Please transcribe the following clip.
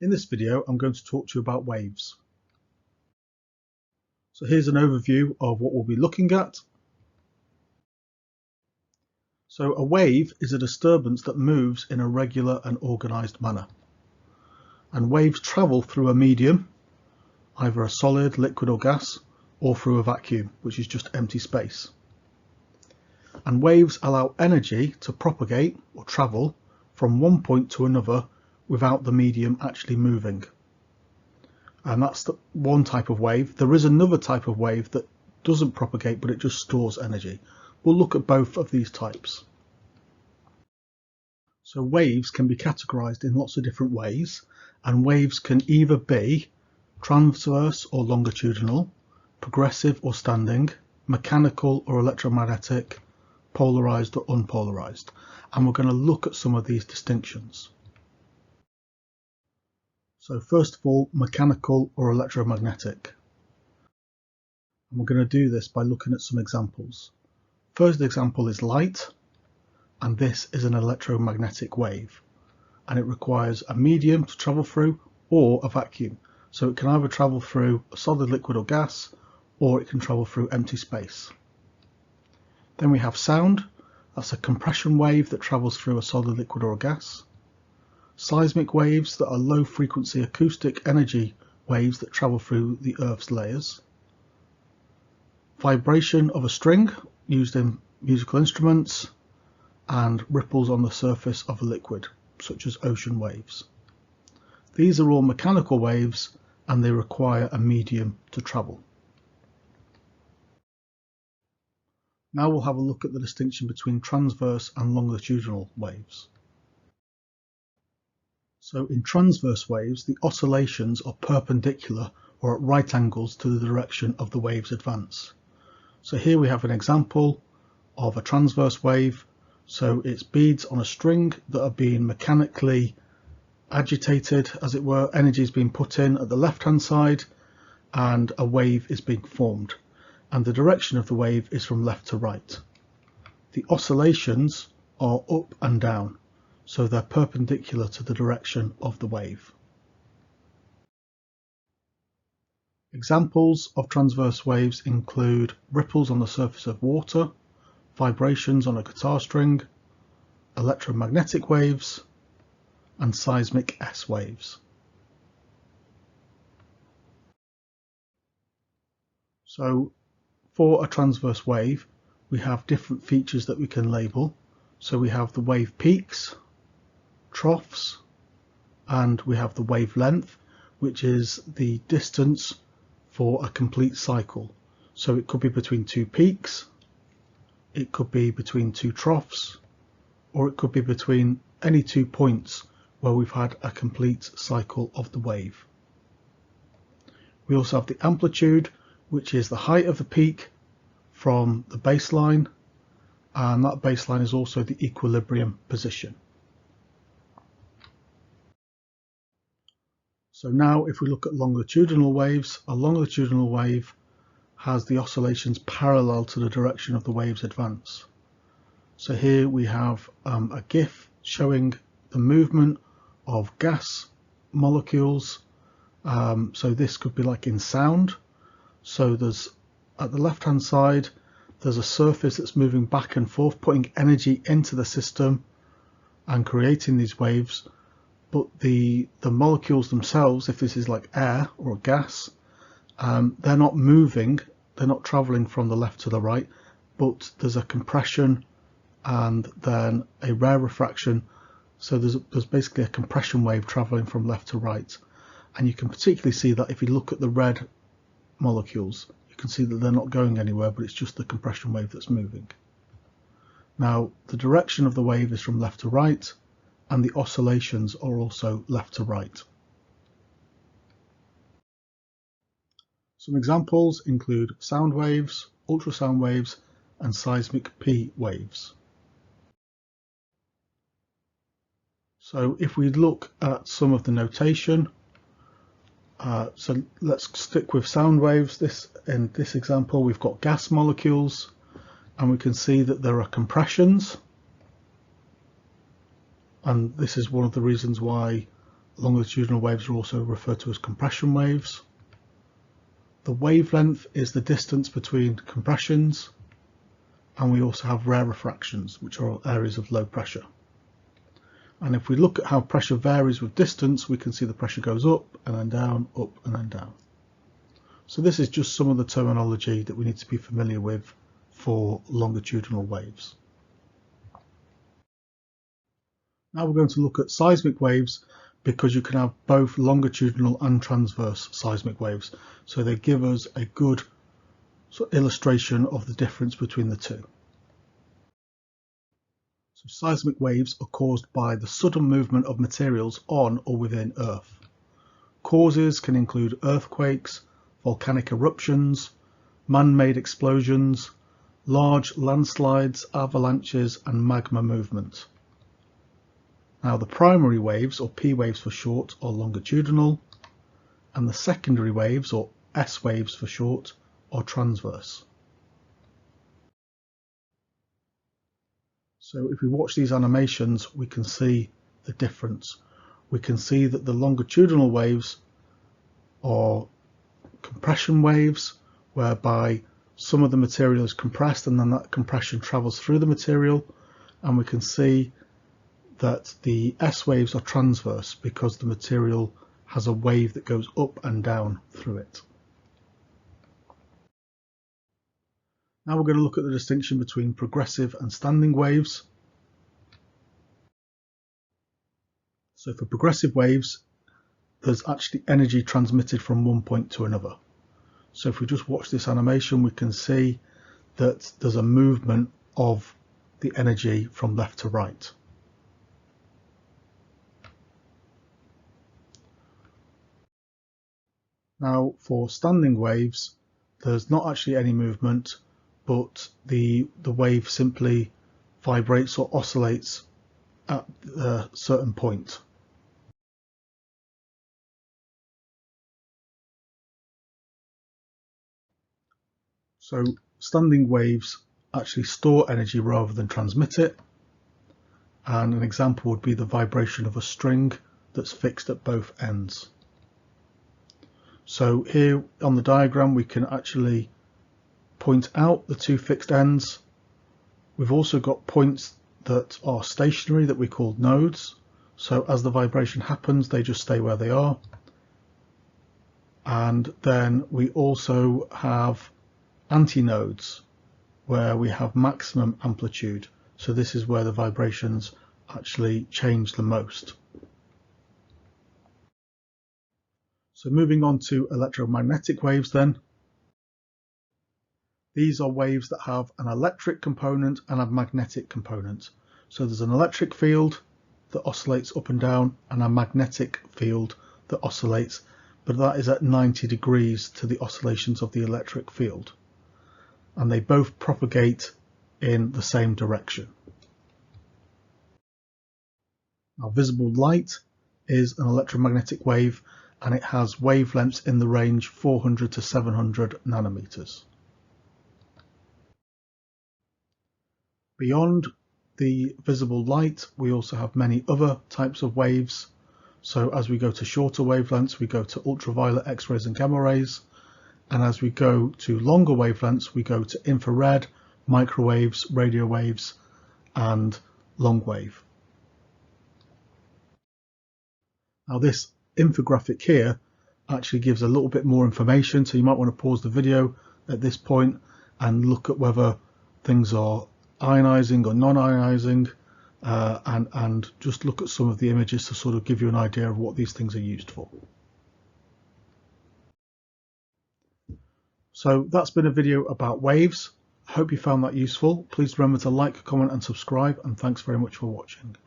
In this video, I'm going to talk to you about waves. So here's an overview of what we'll be looking at. So a wave is a disturbance that moves in a regular and organised manner. And waves travel through a medium, either a solid, liquid or gas, or through a vacuum, which is just empty space. And waves allow energy to propagate or travel from one point to another without the medium actually moving. And that's the one type of wave. There is another type of wave that doesn't propagate, but it just stores energy. We'll look at both of these types. So waves can be categorized in lots of different ways, and waves can either be transverse or longitudinal, progressive or standing, mechanical or electromagnetic, polarized or unpolarized. And we're going to look at some of these distinctions. So first of all, mechanical or electromagnetic. And we're going to do this by looking at some examples. First example is light, and this is an electromagnetic wave. And it requires a medium to travel through or a vacuum. So it can either travel through a solid, liquid or gas, or it can travel through empty space. Then we have sound. That's a compression wave that travels through a solid, liquid or a gas. Seismic waves that are low frequency acoustic energy waves that travel through the Earth's layers. Vibration of a string used in musical instruments, and ripples on the surface of a liquid, such as ocean waves. These are all mechanical waves and they require a medium to travel. Now we'll have a look at the distinction between transverse and longitudinal waves. So in transverse waves, the oscillations are perpendicular or at right angles to the direction of the wave's advance. So here we have an example of a transverse wave. So it's beads on a string that are being mechanically agitated, as it were. Energy is being put in at the left hand side and a wave is being formed. And the direction of the wave is from left to right. The oscillations are up and down. So they're perpendicular to the direction of the wave. Examples of transverse waves include ripples on the surface of water, vibrations on a guitar string, electromagnetic waves, and seismic S waves. So for a transverse wave, we have different features that we can label. So we have the wave peaks, troughs, and we have the wavelength, which is the distance for a complete cycle. So it could be between two peaks, it could be between two troughs, or it could be between any 2 points where we've had a complete cycle of the wave. We also have the amplitude, which is the height of the peak from the baseline, and that baseline is also the equilibrium position. So now if we look at longitudinal waves, a longitudinal wave has the oscillations parallel to the direction of the wave's advance. So here we have a GIF showing the movement of gas molecules. So this could be like in sound. So there's at the left hand side, there's a surface that's moving back and forth, putting energy into the system and creating these waves. But the molecules themselves, if this is like air or a gas, they're not moving, they're not traveling from the left to the right, but there's a compression and then a rarefraction. So there's basically a compression wave traveling from left to right. And you can particularly see that if you look at the red molecules, you can see that they're not going anywhere, but it's just the compression wave that's moving. Now, the direction of the wave is from left to right, and the oscillations are also left to right. Some examples include sound waves, ultrasound waves, and seismic P waves. So if we look at some of the notation, so let's stick with sound waves. In this example, we've got gas molecules, and we can see that there are compressions. And this is one of the reasons why longitudinal waves are also referred to as compression waves. The wavelength is the distance between compressions, and we also have rarefactions, which are areas of low pressure. And if we look at how pressure varies with distance, we can see the pressure goes up and then down, up and then down. So this is just some of the terminology that we need to be familiar with for longitudinal waves. Now we're going to look at seismic waves, because you can have both longitudinal and transverse seismic waves. So they give us a good sort of illustration of the difference between the two. So seismic waves are caused by the sudden movement of materials on or within Earth. Causes can include earthquakes, volcanic eruptions, man-made explosions, large landslides, avalanches, and magma movement. Now the primary waves, or P waves for short, are longitudinal, and the secondary waves, or S waves for short, are transverse. So if we watch these animations, we can see the difference. We can see that the longitudinal waves are compression waves, whereby some of the material is compressed and then that compression travels through the material, and we can see that the S waves are transverse because the material has a wave that goes up and down through it. Now we're going to look at the distinction between progressive and standing waves. So for progressive waves, there's actually energy transmitted from one point to another. So if we just watch this animation, we can see that there's a movement of the energy from left to right. Now for standing waves, there's not actually any movement, but the wave simply vibrates or oscillates at a certain point. So standing waves actually store energy rather than transmit it, and an example would be the vibration of a string that's fixed at both ends. So here on the diagram we can actually point out the two fixed ends. We've also got points that are stationary that we call nodes. So as the vibration happens, they just stay where they are. And then we also have antinodes, where we have maximum amplitude. So this is where the vibrations actually change the most. So moving on to electromagnetic waves then. These are waves that have an electric component and a magnetic component. So there's an electric field that oscillates up and down and a magnetic field that oscillates, but that is at 90 degrees to the oscillations of the electric field. And they both propagate in the same direction. Now visible light is an electromagnetic wave, and it has wavelengths in the range 400 to 700 nanometers. Beyond the visible light, we also have many other types of waves. So as we go to shorter wavelengths, we go to ultraviolet, X-rays and gamma rays. And as we go to longer wavelengths, we go to infrared, microwaves, radio waves, and long wave. Now this infographic here actually gives a little bit more information, so you might want to pause the video at this point and look at whether things are ionizing or non-ionizing, and just look at some of the images to sort of give you an idea of what these things are used for. So that's been a video about waves. I hope you found that useful. Please remember to like, comment and subscribe, and thanks very much for watching.